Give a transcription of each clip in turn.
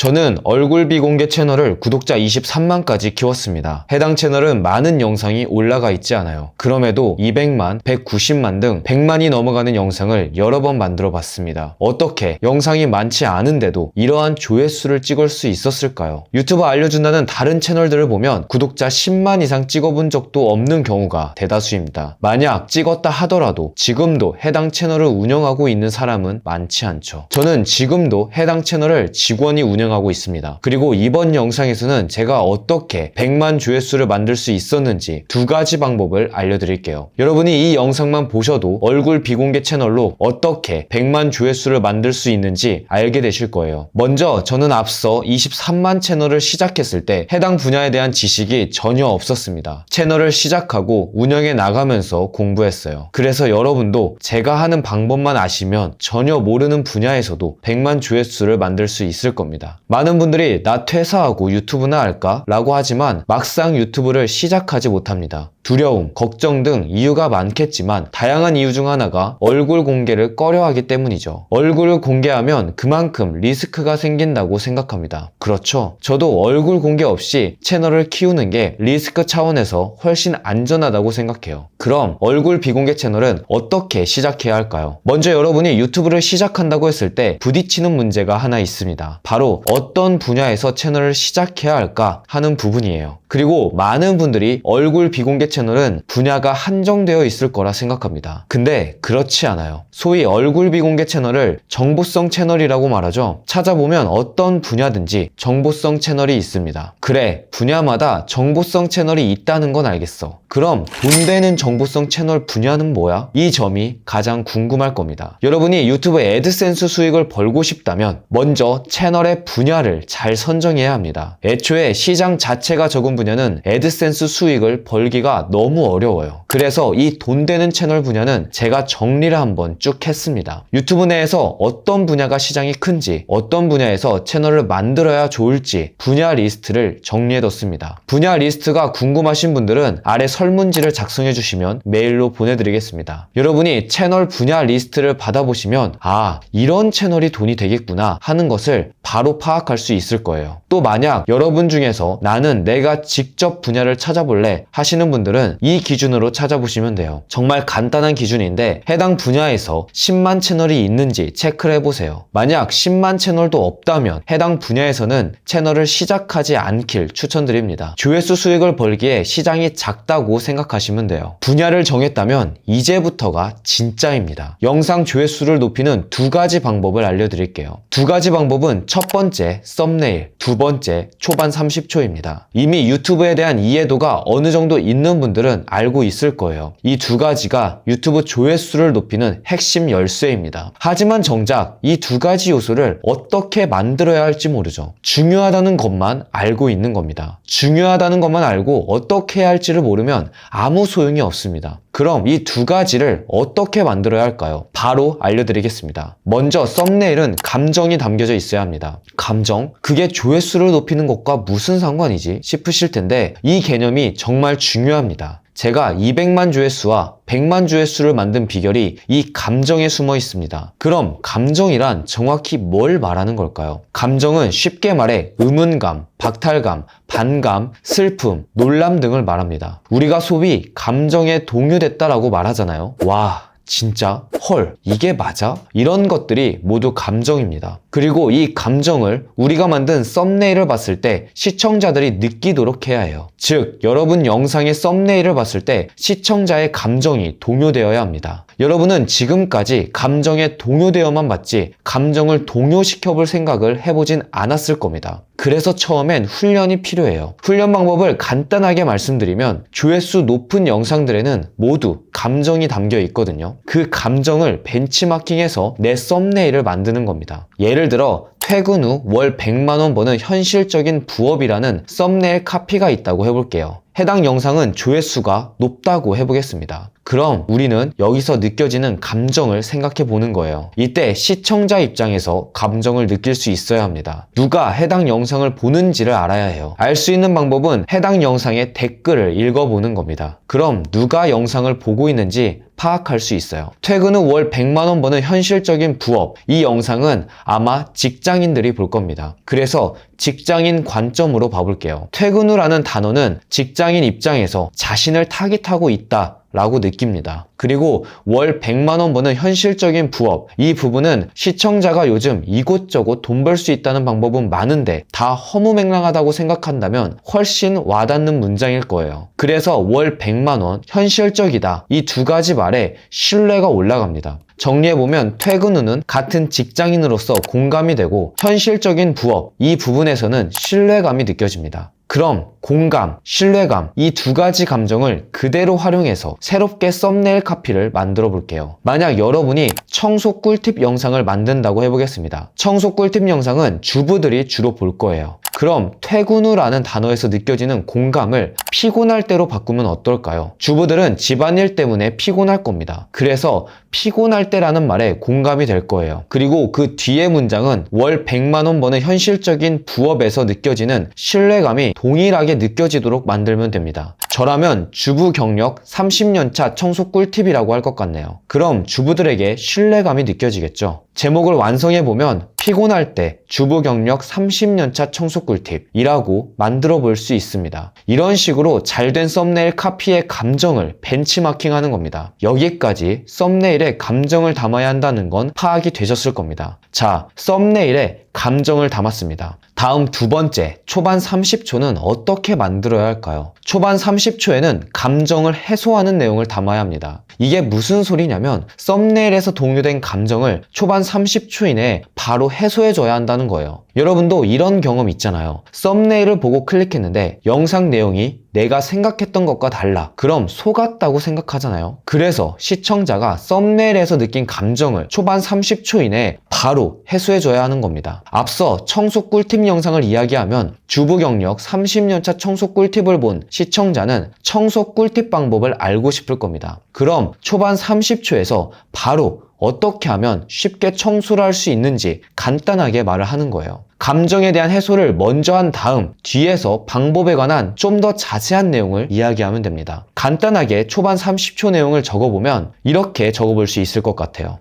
저는 얼굴 비공개 채널을 구독자 23만까지 키웠습니다. 해당 채널은 많은 영상이 올라가 있지 않아요. 그럼에도 200만, 190만 등 100만이 넘어가는 영상을 여러 번 만들어 봤습니다. 어떻게 영상이 많지 않은데도 이러한 조회수를 찍을 수 있었을까요? 유튜브 알려준다는 다른 채널들을 보면 구독자 10만 이상 찍어본 적도 없는 경우가 대다수입니다. 만약 찍었다 하더라도 지금도 해당 채널을 운영하고 있는 사람은 많지 않죠. 저는 지금도 해당 채널을 직원이 운영하고 있습니다. 그리고 이번 영상에서는 제가 어떻게 100만 조회수를 만들 수 있었는지 두 가지 방법을 알려드릴게요. 여러분이 이 영상만 보셔도 얼굴 비공개 채널로 어떻게 100만 조회수를 만들 수 있는지 알게 되실 거예요. 먼저 저는 앞서 23만 채널을 시작했을 때 해당 분야에 대한 지식이 전혀 없었습니다. 채널을 시작하고 운영해 나가면서 공부했어요. 그래서 여러분도 제가 하는 방법만 아시면 전혀 모르는 분야에서도 100만 조회수를 만들 수 있을 겁니다. 많은 분들이 나 퇴사하고 유튜브나 할까? 라고 하지만 막상 유튜브를 시작하지 못합니다. 두려움, 걱정 등 이유가 많겠지만 다양한 이유 중 하나가 얼굴 공개를 꺼려하기 때문이죠. 얼굴을 공개하면 그만큼 리스크가 생긴다고 생각합니다. 그렇죠. 저도 얼굴 공개 없이 채널을 키우는 게 리스크 차원에서 훨씬 안전하다고 생각해요. 그럼 얼굴 비공개 채널은 어떻게 시작해야 할까요? 먼저 여러분이 유튜브를 시작한다고 했을 때 부딪히는 문제가 하나 있습니다. 바로 어떤 분야에서 채널을 시작해야 할까 하는 부분이에요. 그리고 많은 분들이 얼굴 비공개 채널은 분야가 한정되어 있을 거라 생각합니다. 근데 그렇지 않아요. 소위 얼굴 비공개 채널을 정보성 채널이라고 말하죠. 찾아보면 어떤 분야든지 정보성 채널이 있습니다. 그래, 분야마다 정보성 채널이 있다는 건 알겠어. 그럼 돈 되는 정보성 채널 분야는 뭐야? 이 점이 가장 궁금할 겁니다. 여러분이 유튜브 애드센스 수익을 벌고 싶다면 먼저 채널의 분야를 잘 선정해야 합니다. 애초에 시장 자체가 적은 분야는 애드센스 수익을 벌기가 너무 어려워요. 그래서 이 돈 되는 채널 분야는 제가 정리를 한번 쭉 했습니다. 유튜브 내에서 어떤 분야가 시장이 큰지, 어떤 분야에서 채널을 만들어야 좋을지 분야 리스트를 정리해뒀습니다. 분야 리스트가 궁금하신 분들은 아래 설문지를 작성해 주시면 메일로 보내드리겠습니다. 여러분이 채널 분야 리스트를 받아보시면 아, 이런 채널이 돈이 되겠구나 하는 것을 바로 파악할 수 있을 거예요. 또 만약 여러분 중에서 나는 내가 직접 분야를 찾아볼래 하시는 분들은 이 기준으로 찾아보시면 돼요. 정말 간단한 기준인데 해당 분야에서 10만 채널이 있는지 체크를 해보세요. 만약 10만 채널도 없다면 해당 분야에서는 채널을 시작하지 않길 추천드립니다. 조회수 수익을 벌기에 시장이 작다고 생각하시면 돼요. 분야를 정했다면 이제부터가 진짜입니다. 영상 조회수를 높이는 두 가지 방법을 알려드릴게요. 두 가지 방법은 첫 번째 썸네일, 두 번째 초반 30초입니다. 이미 유튜브에 대한 이해도가 어느 정도 있는 분들은 알고 있을 거예요. 이 두 가지가 유튜브 조회수를 높이는 핵심 열쇠입니다. 하지만 정작 이 두 가지 요소를 어떻게 만들어야 할지 모르죠. 중요하다는 것만 알고 있는 겁니다. 중요하다는 것만 알고 어떻게 해야 할지를 모르면 아무 소용이 없습니다. 그럼 이 두 가지를 어떻게 만들어야 할까요? 바로 알려드리겠습니다. 먼저 썸네일은 감정이 담겨져 있어야 합니다. 감정? 그게 조회수를 높이는 것과 무슨 상관이지? 싶으실 텐데 이 개념이 정말 중요합니다. 제가 200만 조회수와 100만 조회수를 만든 비결이 이 감정에 숨어 있습니다. 그럼 감정이란 정확히 뭘 말하는 걸까요? 감정은 쉽게 말해 의문감, 박탈감, 반감, 슬픔, 놀람 등을 말합니다. 우리가 소위 감정에 동요됐다라고 말하잖아요. 와, 진짜? 헐, 이게 맞아? 이런 것들이 모두 감정입니다. 그리고 이 감정을 우리가 만든 썸네일을 봤을 때 시청자들이 느끼도록 해야 해요. 즉, 여러분 영상의 썸네일을 봤을 때 시청자의 감정이 동요되어야 합니다. 여러분은 지금까지 감정에 동요되어만 봤지 감정을 동요시켜볼 생각을 해보진 않았을 겁니다. 그래서 처음엔 훈련이 필요해요. 훈련 방법을 간단하게 말씀드리면 조회수 높은 영상들에는 모두 감정이 담겨 있거든요. 그 감정을 벤치마킹해서 내 썸네일을 만드는 겁니다. 예를 들어 퇴근 후 월 100만원 버는 현실적인 부업이라는 썸네일 카피가 있다고 해볼게요. 해당 영상은 조회수가 높다고 해보겠습니다. 그럼 우리는 여기서 느껴지는 감정을 생각해 보는 거예요. 이때 시청자 입장에서 감정을 느낄 수 있어야 합니다. 누가 해당 영상을 보는지를 알아야 해요. 알 수 있는 방법은 해당 영상의 댓글을 읽어보는 겁니다. 그럼 누가 영상을 보고 있는지 파악할 수 있어요. 퇴근 후 월 100만원 버는 현실적인 부업. 이 영상은 아마 직장인들이 볼 겁니다. 그래서 직장인 관점으로 봐볼게요. 퇴근 후라는 단어는 직장인 입장에서 자신을 타깃하고 있다 라고 느낍니다. 그리고 월 100만원 버는 현실적인 부업. 이 부분은 시청자가 요즘 이곳저곳 돈 벌 수 있다는 방법은 많은데 다 허무맹랑하다고 생각한다면 훨씬 와닿는 문장일 거예요. 그래서 월 100만원 현실적이다. 이 두 가지 말에 신뢰가 올라갑니다. 정리해보면 퇴근 후는 같은 직장인으로서 공감이 되고 현실적인 부업, 이 부분에서는 신뢰감이 느껴집니다. 그럼 공감, 신뢰감 이 두 가지 감정을 그대로 활용해서 새롭게 썸네일 카피를 만들어 볼게요. 만약 여러분이 청소 꿀팁 영상을 만든다고 해보겠습니다. 청소 꿀팁 영상은 주부들이 주로 볼 거예요. 그럼 퇴근 후라는 단어에서 느껴지는 공감을 피곤할 때로 바꾸면 어떨까요? 주부들은 집안일 때문에 피곤할 겁니다. 그래서 피곤할 때라는 말에 공감이 될 거예요. 그리고 그 뒤에 문장은 월 100만원 버는 현실적인 부업에서 느껴지는 신뢰감이 동일하게 느껴지도록 만들면 됩니다. 저라면 주부 경력 30년차 청소 꿀팁이라고 할 것 같네요. 그럼 주부들에게 신뢰감이 느껴지겠죠. 제목을 완성해보면 피곤할 때 주부 경력 30년차 청소 꿀팁이라고 만들어 볼 수 있습니다. 이런 식으로 잘된 썸네일 카피의 감정을 벤치마킹하는 겁니다. 여기까지 썸네일에 감정을 담아야 한다는 건 파악이 되셨을 겁니다. 자, 썸네일에 감정을 담았습니다. 다음 두 번째, 초반 30초는 어떻게 만들어야 할까요? 초반 30초에는 감정을 해소하는 내용을 담아야 합니다. 이게 무슨 소리냐면 썸네일에서 동요된 감정을 초반 30초 이내에 바로 해소해줘야 한다는 거예요. 여러분도 이런 경험 있잖아요. 썸네일을 보고 클릭했는데 영상 내용이 내가 생각했던 것과 달라. 그럼 속았다고 생각하잖아요. 그래서 시청자가 썸네일에서 느낀 감정을 초반 30초 이내에 바로 해소해줘야 하는 겁니다. 앞서 청소 꿀팁 영상을 이야기하면 주부 경력 30년차 청소 꿀팁을 본 시청자는 청소 꿀팁 방법을 알고 싶을 겁니다. 그럼 초반 30초에서 바로 어떻게 하면 쉽게 청소를 할 수 있는지 간단하게 말을 하는 거예요. 감정에 대한 해소를 먼저 한 다음 뒤에서 방법에 관한 좀 더 자세한 내용을 이야기하면 됩니다. 간단하게 초반 30초 내용을 적어보면 이렇게 적어볼 수 있을 것 같아요.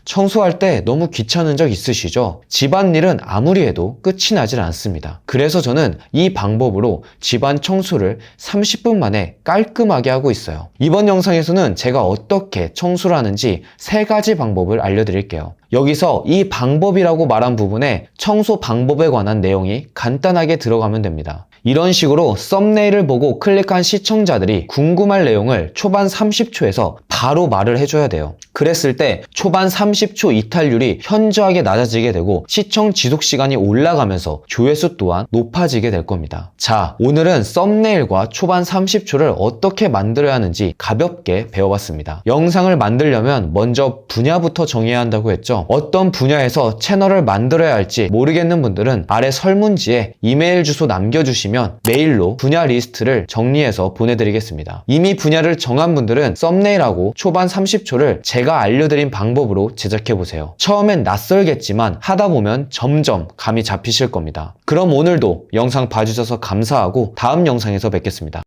청소할 때 너무 귀찮은 적 있으시죠? 집안일은 아무리 해도 끝이 나질 않습니다. 그래서 저는 이 방법으로 집안 청소를 30분 만에 깔끔하게 하고 있어요. 이번 영상에서는 제가 어떻게 청소를 하는지 3가지 방법을 알려드릴게요. 여기서 이 방법이라고 말한 부분에 청소 방법에 관한 내용이 간단하게 들어가면 됩니다. 이런 식으로 썸네일을 보고 클릭한 시청자들이 궁금할 내용을 초반 30초에서 바로 말을 해줘야 돼요. 그랬을 때 초반 30초 이탈률이 현저하게 낮아지게 되고 시청 지속 시간이 올라가면서 조회수 또한 높아지게 될 겁니다. 자, 오늘은 썸네일과 초반 30초를 어떻게 만들어야 하는지 가볍게 배워봤습니다. 영상을 만들려면 먼저 분야부터 정해야 한다고 했죠. 어떤 분야에서 채널을 만들어야 할지 모르겠는 분들은 아래 설문지에 이메일 주소 남겨주시면 메일로 분야 리스트를 정리해서 보내드리겠습니다. 이미 분야를 정한 분들은 썸네일하고 초반 30초를 제가 알려드린 방법으로 제작해보세요. 처음엔 낯설겠지만 하다보면 점점 감이 잡히실 겁니다. 그럼 오늘도 영상 봐주셔서 감사하고 다음 영상에서 뵙겠습니다.